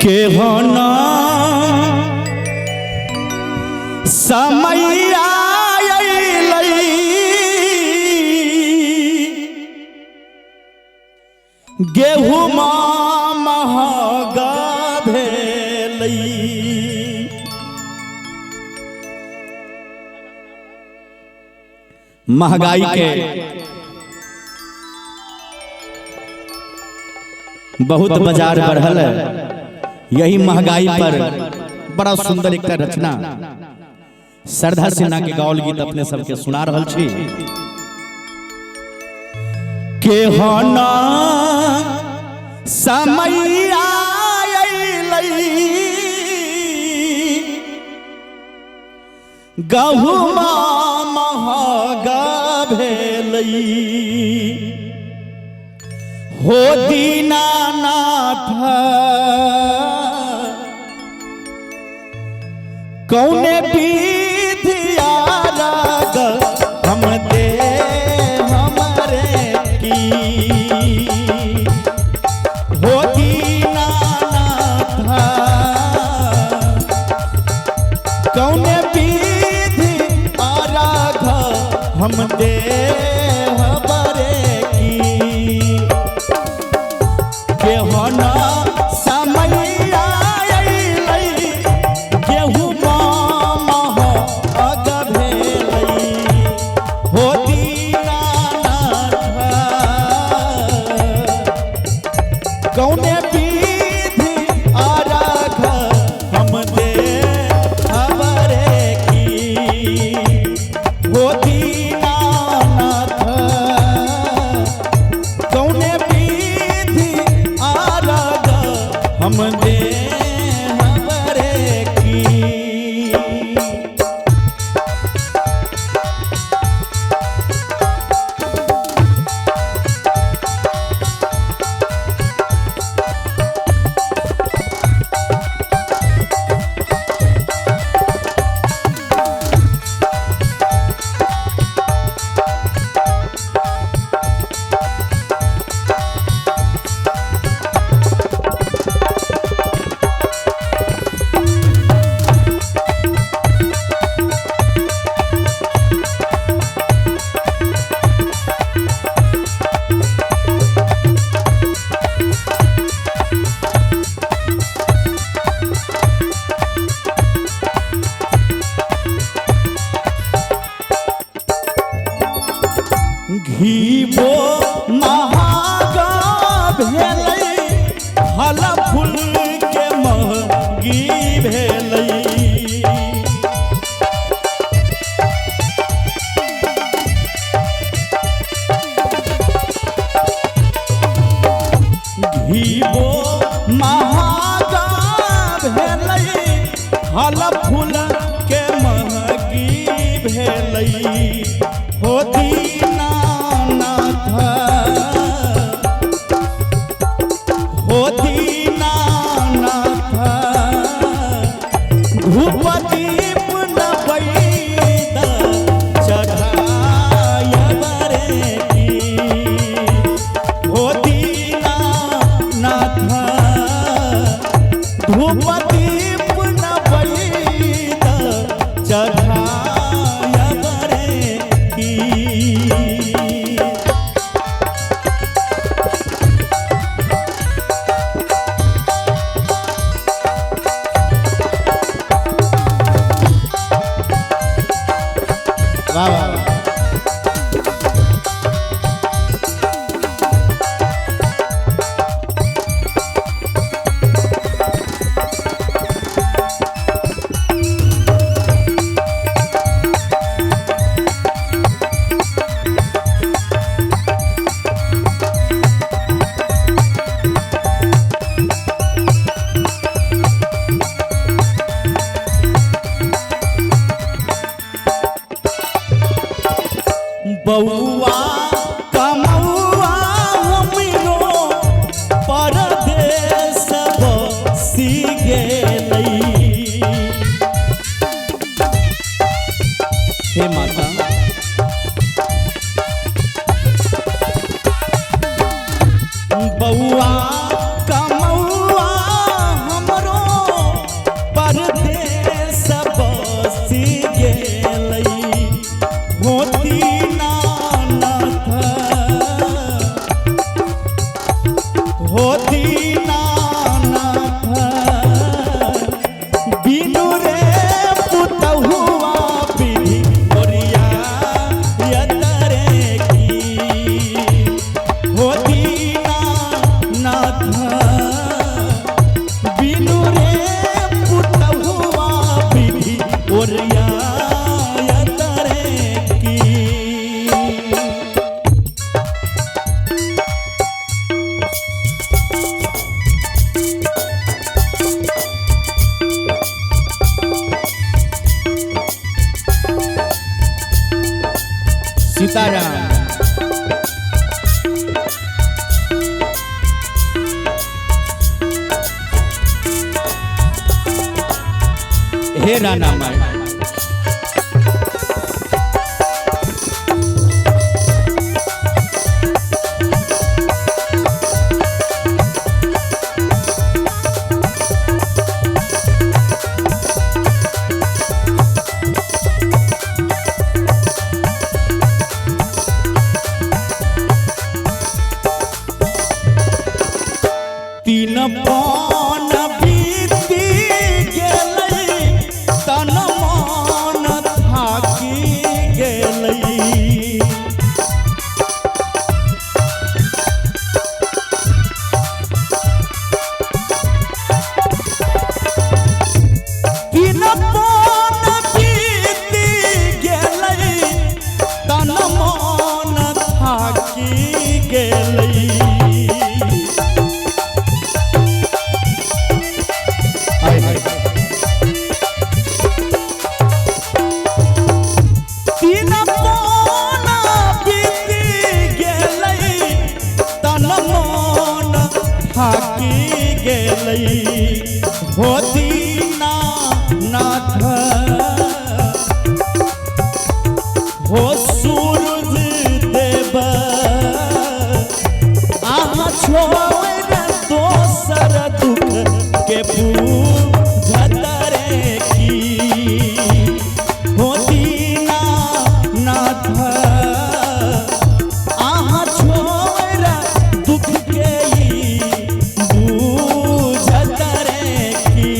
के होना समय गेहूं महगा भेलै। महंगाई के बहुत बाजार बढ़ल है। यही महंगाई पर बड़ा सुंदर एक रचना श्रद्धा सिन्हा के गाओल गीत अपने सबके सुना रहल छी। के होना समय गहूं महगा भेलै। हो दीनानाथ कौने विधिया राग हम दे हमरे की। हो दीनानाथ कौने विधि राग हम दे हमरे की। के होना समय गेहूं महगा भेलै। हो दीनानाथ कौने विधि राग हम दे हमरे की। हो दीनानाथ कौने हम दे हमरे की। घीबो महगा भेलै फल फूल के महगी भेलै। घीबो महगा भेलै फल फूल के महगी भेलै। हो दीनानाथ हो दीनानाथ धूप दीप नवैद चढ़ायबरे की। हो दीनानाथ धूप दीप नवैद बउआ कमौआ हमरो परदेस बसी गेलै होती नानथ होती नानथ बिनु रे पुतहुआ विधि ओरिया यतरे की होती बिनु रे पुतहुआ विधि ओरिया यतरे की। सीताराम हे राना माई तीन पान बीती गेलै तन मन थाकी गेलै तीन पान बीती गेलै तन मन थाकी गेलै तीन पान बीती गेलै तन मन थाकी गेलै होती नाथ हो सूरज देव आहाँ छोड़ दोसर दुख के बूझत रे की होती नाथ आहाँ छोड़ दुख के बूझत रे की।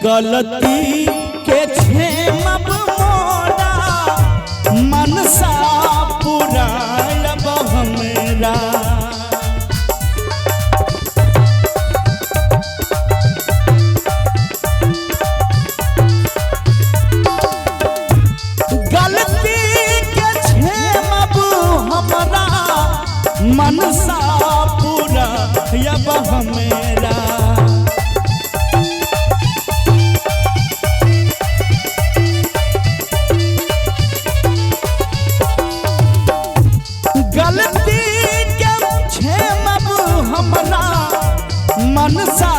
गलती के क्षेमब मोरा मनसा पुरायब हमरा गलती के क्षेमब हमरा मनसा पुरायब हमरा गलती के क्षेमब हमरा मनसा